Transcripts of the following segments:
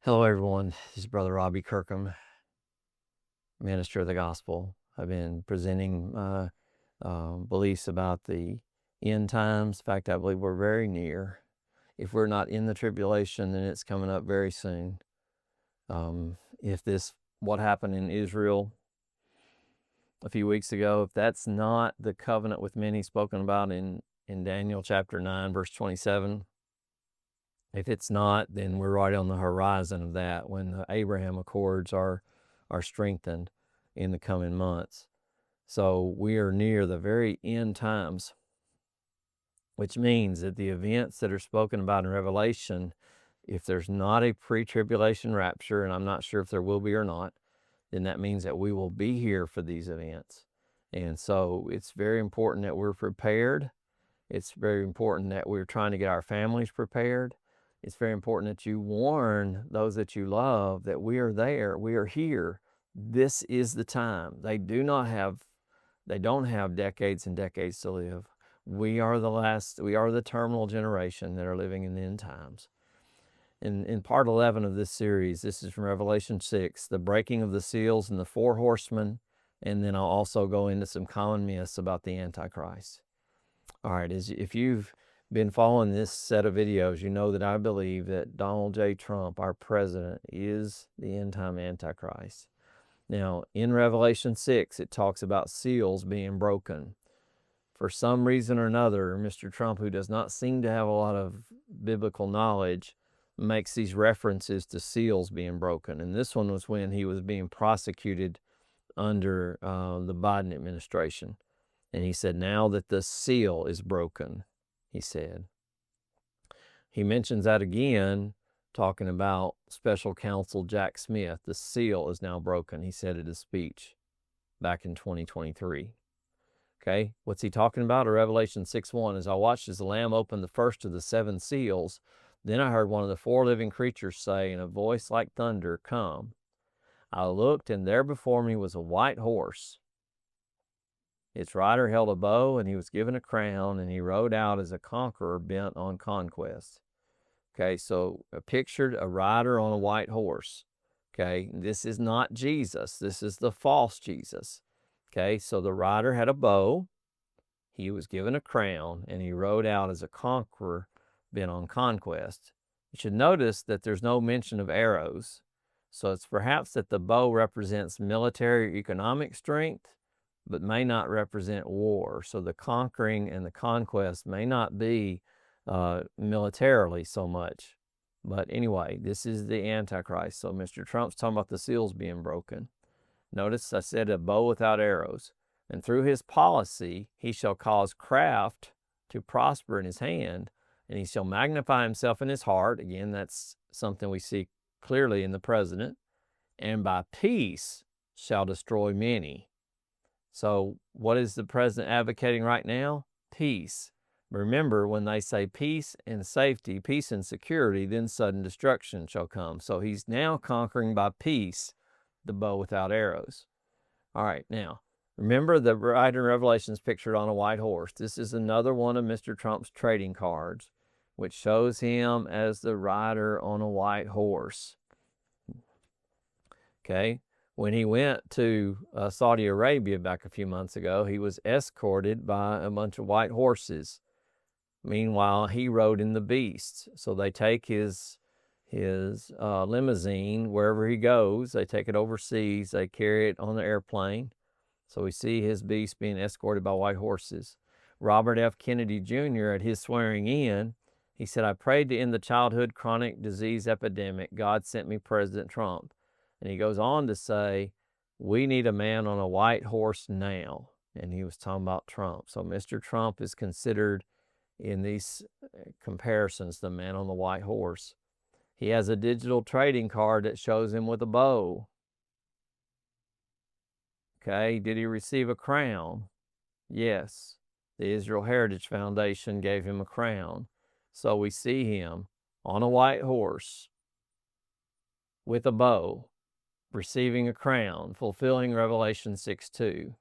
Hello, everyone. This is Brother Robbie Kirkham, minister of the gospel. I've been presenting my beliefs about the end times. In fact, I believe we're very near. If we're not in the tribulation, then it's coming up very soon. What happened in Israel a few weeks ago, if that's not the covenant with many spoken about in Daniel chapter 9, verse 27, if it's not, then we're right on the horizon of that when the Abraham Accords are strengthened in the coming months. So we are near the very end times, which means that the events that are spoken about in Revelation, if there's not a pre-tribulation rapture, and I'm not sure if there will be or not, then that means that we will be here for these events. And so it's very important that we're prepared. It's very important that we're trying to get our families prepared. It's very important that you warn those that you love that we are there, we are here. This is the time. They don't have decades and decades to live. We are the terminal generation that are living in the end times. In part 11 of this series, this is from Revelation 6, the breaking of the seals and the four horsemen, and then I'll also go into some common myths about the Antichrist. All right, if you've been following this set of videos, you know that I believe that Donald J. Trump, our president, is the end-time Antichrist. Now, in Revelation 6, it talks about seals being broken. For some reason or another, Mr. Trump, who does not seem to have a lot of biblical knowledge, makes these references to seals being broken. And this one was when he was being prosecuted under the Biden administration. And he said, now that the seal is broken, he said. He mentions that again, talking about special counsel Jack Smith. The seal is now broken, he said at his speech back in 2023. Okay, what's he talking about? Revelation 6:1, as I watched as the Lamb opened the first of the seven seals, then I heard one of the four living creatures say in a voice like thunder, "Come." I looked, and there before me was a white horse. Its rider held a bow, and he was given a crown, and he rode out as a conqueror bent on conquest. Okay, so pictured a rider on a white horse. Okay, this is not Jesus. This is the false Jesus. Okay, so the rider had a bow, he was given a crown, and he rode out as a conqueror bent on conquest. You should notice that there's no mention of arrows. So it's perhaps that the bow represents military or economic strength, but may not represent war. So the conquering and the conquest may not be militarily so much. But anyway, this is the Antichrist. So Mr. Trump's talking about the seals being broken. Notice I said a bow without arrows. And through his policy, he shall cause craft to prosper in his hand, and he shall magnify himself in his heart. Again, that's something we see clearly in the president. And by peace shall destroy many. So what is the president advocating right now? Peace. Remember, when they say peace and safety, peace and security, then sudden destruction shall come. So he's now conquering by peace the bow without arrows. All right, now, remember the rider in Revelation is pictured on a white horse. This is another one of Mr. Trump's trading cards, which shows him as the rider on a white horse. Okay, when he went to Saudi Arabia back a few months ago, he was escorted by a bunch of white horses. Meanwhile, he rode in the beast. So they take his limousine wherever he goes. They take it overseas. They carry it on the airplane. So we see his beast being escorted by white horses. Robert F. Kennedy Jr., at his swearing in, he said, I prayed to end the childhood chronic disease epidemic. God sent me President Trump. And he goes on to say, we need a man on a white horse now. And he was talking about Trump. So Mr. Trump is considered, in these comparisons, the man on the white horse. He has a digital trading card that shows him with a bow. Okay, did he receive a crown? Yes. The Israel Heritage Foundation gave him a crown. So we see him on a white horse with a bow, receiving a crown, fulfilling Revelation 6:2.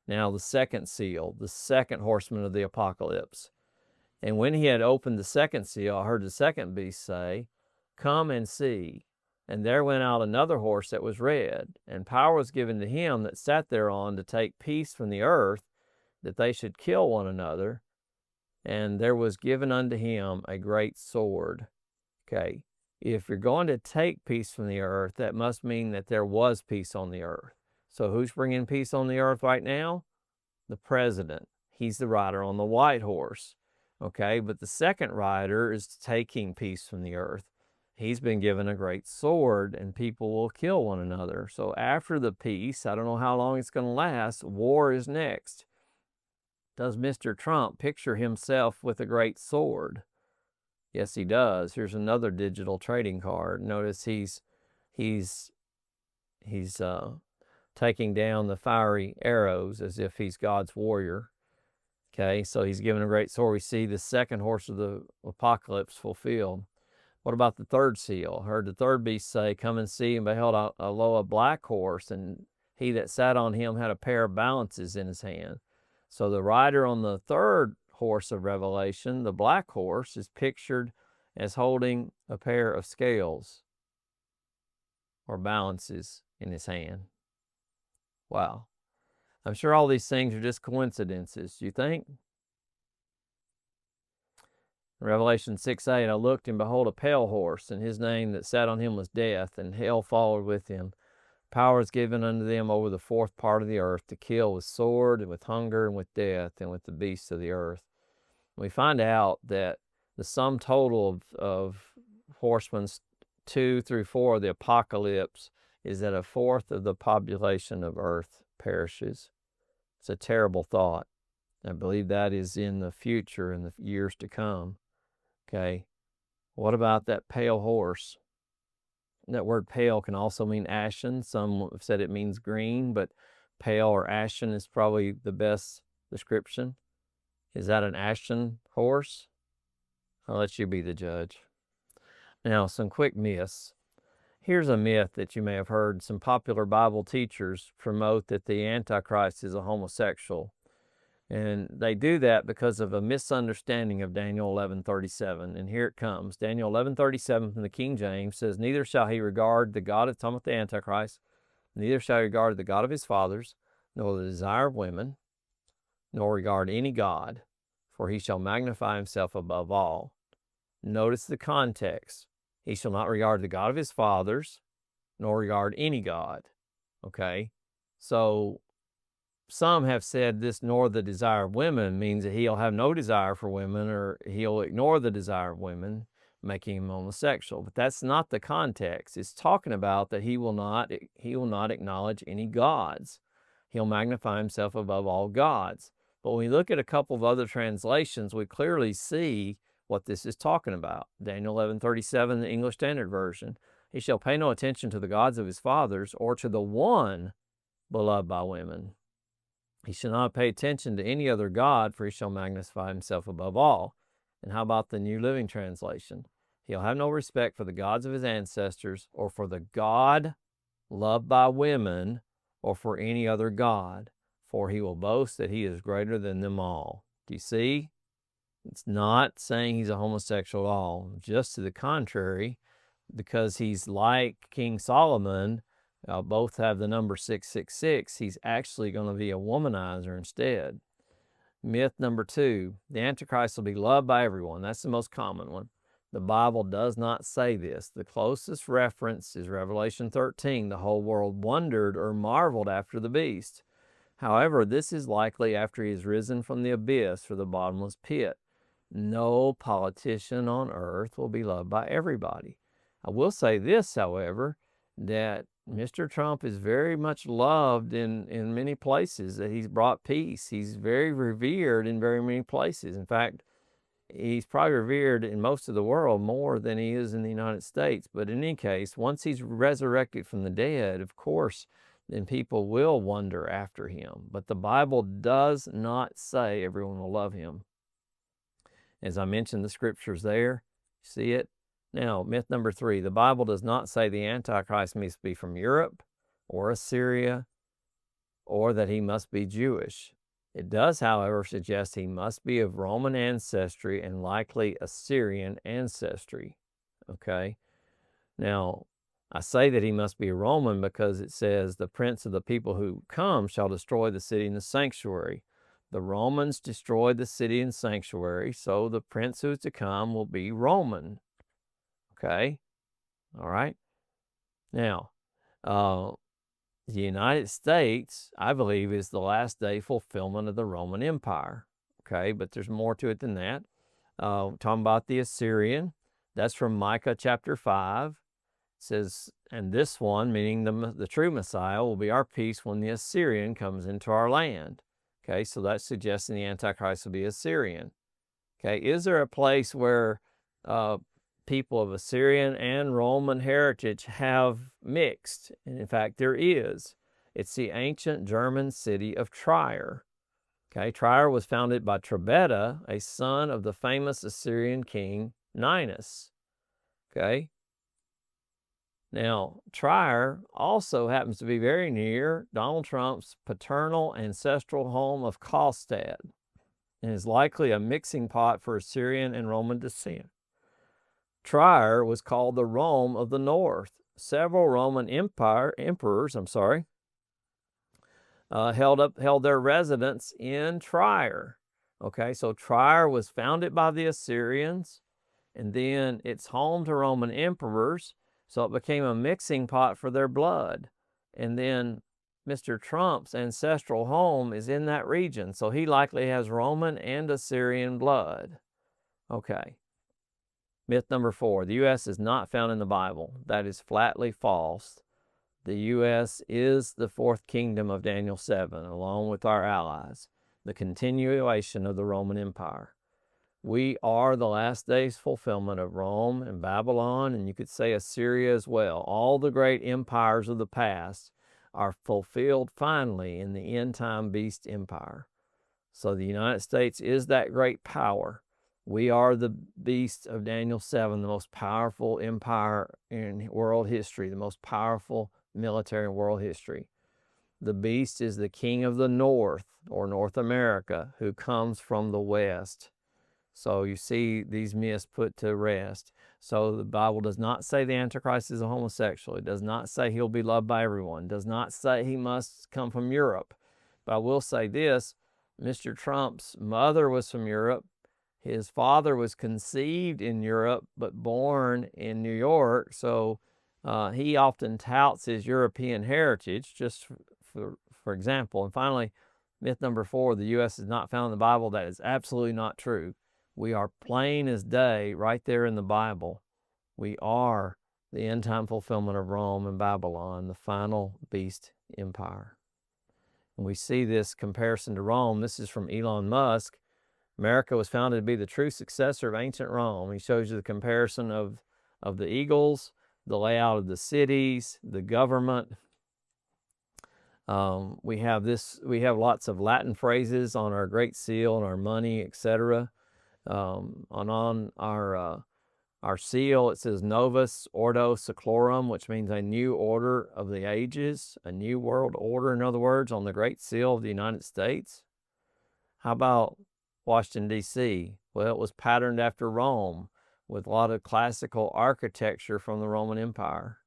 Now the second seal, the second horseman of the apocalypse. And when he had opened the second seal, I heard the second beast say, come and see. And there went out another horse that was red, and power was given to him that sat thereon to take peace from the earth, that they should kill one another. And there was given unto him a great sword. Okay, if you're going to take peace from the earth, that must mean that there was peace on the earth. So who's bringing peace on the earth right now? The president. He's the rider on the white horse. Okay, but the second rider is taking peace from the earth. He's been given a great sword, and people will kill one another. So after the peace, I don't know how long it's going to last, war is next. Does Mr. Trump picture himself with a great sword? Yes, he does. Here's another digital trading card. Notice he's taking down the fiery arrows as if he's God's warrior. Okay, so he's given a great sword. We see the second horse of the apocalypse fulfilled. What about the third seal? I heard the third beast say, "Come and see," and beheld a black horse, and he that sat on him had a pair of balances in his hand. So the rider on the third horse of Revelation, the black horse, is pictured as holding a pair of scales or balances in his hand. Wow. I'm sure all these things are just coincidences, you think? Revelation 6:8, I looked, and behold, a pale horse, and his name that sat on him was Death, and hell followed with him. Power is given unto them over the fourth part of the earth to kill with sword, and with hunger, and with death, and with the beasts of the earth. We find out that the sum total of Horsemen 2 through 4 of the apocalypse is that a fourth of the population of earth perishes. It's a terrible thought. I believe that is in the future, in the years to come. Okay, what about that pale horse? That word pale can also mean ashen. Some have said it means green, but pale or ashen is probably the best description. Is that an ashen horse? I'll let you be the judge. Now, some quick myths. Here's a myth that you may have heard. Some popular Bible teachers promote that the Antichrist is a homosexual. And they do that because of a misunderstanding of Daniel 11:37. And here it comes. Daniel 11:37 from the King James says, "Neither shall he regard the God of the Antichrist, neither shall he regard the God of his fathers, nor the desire of women, nor regard any God, for he shall magnify himself above all." Notice the context. He shall not regard the God of his fathers, nor regard any God. Okay? So some have said this, nor the desire of women, means that he'll have no desire for women, or he'll ignore the desire of women, making him homosexual. But that's not the context. It's talking about that he will not acknowledge any gods. He'll magnify himself above all gods. But when we look at a couple of other translations, we clearly see what this is talking about. Daniel 11:37, the English Standard Version. He shall pay no attention to the gods of his fathers, or to the one beloved by women. He shall not pay attention to any other God, for he shall magnify himself above all. And how about the New Living Translation? He'll have no respect for the gods of his ancestors, or for the God loved by women, or for any other God, for he will boast that he is greater than them all. Do you see? It's not saying he's a homosexual at all. Just to the contrary, because he's like King Solomon, both have the number 666, he's actually going to be a womanizer instead. Myth number 2, the Antichrist will be loved by everyone. That's the most common one. The Bible does not say this. The closest reference is Revelation 13. The whole world wondered or marveled after the beast. However, this is likely after he is risen from the abyss or the bottomless pit. No politician on earth will be loved by everybody. I will say this, however, that Mr. Trump is very much loved in many places, that he's brought peace. He's very revered in very many places. In fact, he's probably revered in most of the world more than he is in the United States. But in any case, once he's resurrected from the dead, of course, then people will wonder after him. But the Bible does not say everyone will love him. As I mentioned, the scripture's there. See it? Now, myth number 3, the Bible does not say the Antichrist must be from Europe or Assyria, or that he must be Jewish. It does, however, suggest he must be of Roman ancestry and likely Assyrian ancestry. Okay? Now, I say that he must be a Roman because it says, the prince of the people who come shall destroy the city and the sanctuary. The Romans destroyed the city and sanctuary, so the prince who is to come will be Roman. Okay? All right? Now, the United States, I believe, is the last day fulfillment of the Roman Empire. Okay? But there's more to it than that. Talking about the Assyrian, that's from Micah chapter 5. It says, and this one, meaning the true Messiah, will be our peace when the Assyrian comes into our land. Okay, so that's suggesting the Antichrist will be Assyrian. Okay, is there a place where people of Assyrian and Roman heritage have mixed? And in fact, there is. It's the ancient German city of Trier. Okay, Trier was founded by Trebeta, a son of the famous Assyrian king Ninus. Okay. Now, Trier also happens to be very near Donald Trump's paternal ancestral home of Karlstad, and is likely a mixing pot for Assyrian and Roman descent. Trier was called the Rome of the North. Several Roman emperors held their residence in Trier. Okay, so Trier was founded by the Assyrians, and then it's home to Roman emperors, so it became a mixing pot for their blood. And then Mr. Trump's ancestral home is in that region, so he likely has Roman and Assyrian blood. Okay. Myth number 4, the U.S. is not found in the Bible. That is flatly false. The U.S. is the fourth kingdom of Daniel 7, along with our allies, the continuation of the Roman Empire. We are the last days fulfillment of Rome and Babylon, and you could say Assyria as well. All the great empires of the past are fulfilled finally in the end-time beast empire. So the United States is that great power. We are the beast of Daniel 7, the most powerful empire in world history, the most powerful military in world history. The beast is the king of the north, or North America, who comes from the west. So you see these myths put to rest. So the Bible does not say the Antichrist is a homosexual. It does not say he'll be loved by everyone. It does not say he must come from Europe. But I will say this, Mr. Trump's mother was from Europe. His father was conceived in Europe, but born in New York. So he often touts his European heritage, just for example. And finally, myth number 4, the U.S. is not found in the Bible. That is absolutely not true. We are plain as day right there in the Bible. We are the end-time fulfillment of Rome and Babylon, the final beast empire. And we see this comparison to Rome. This is from Elon Musk. America was founded to be the true successor of ancient Rome. He shows you the comparison of the eagles, the layout of the cities, the government. We have lots of Latin phrases on our Great Seal and our money, etc. On our seal, it says Novus Ordo Seclorum, which means a new order of the ages, a new world order, in other words, on the Great Seal of the United States. How about Washington, D.C.? Well, it was patterned after Rome, with a lot of classical architecture from the Roman Empire.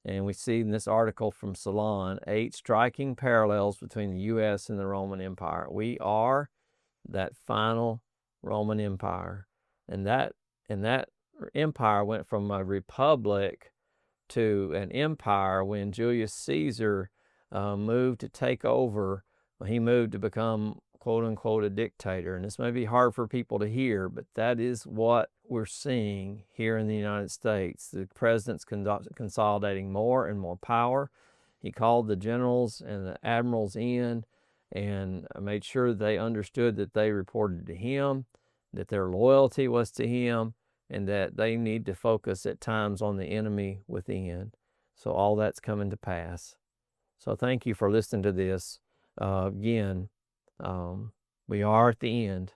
And we see in this article from Salon 8 striking parallels between the U.S. and the Roman Empire. We are that final Roman Empire. And that empire went from a republic to an empire when Julius Caesar moved to take over. He moved to become, quote unquote, a dictator. And this may be hard for people to hear, but that is what we're seeing here in the United States. The president's consolidating more and more power. He called the generals and the admirals in and made sure they understood that they reported to him, that their loyalty was to him, and that they need to focus at times on the enemy within. So all that's coming to pass. So thank you for listening to this. Again, we are at the end.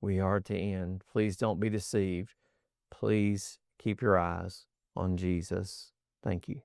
We are at the end. Please don't be deceived. Please keep your eyes on Jesus. Thank you.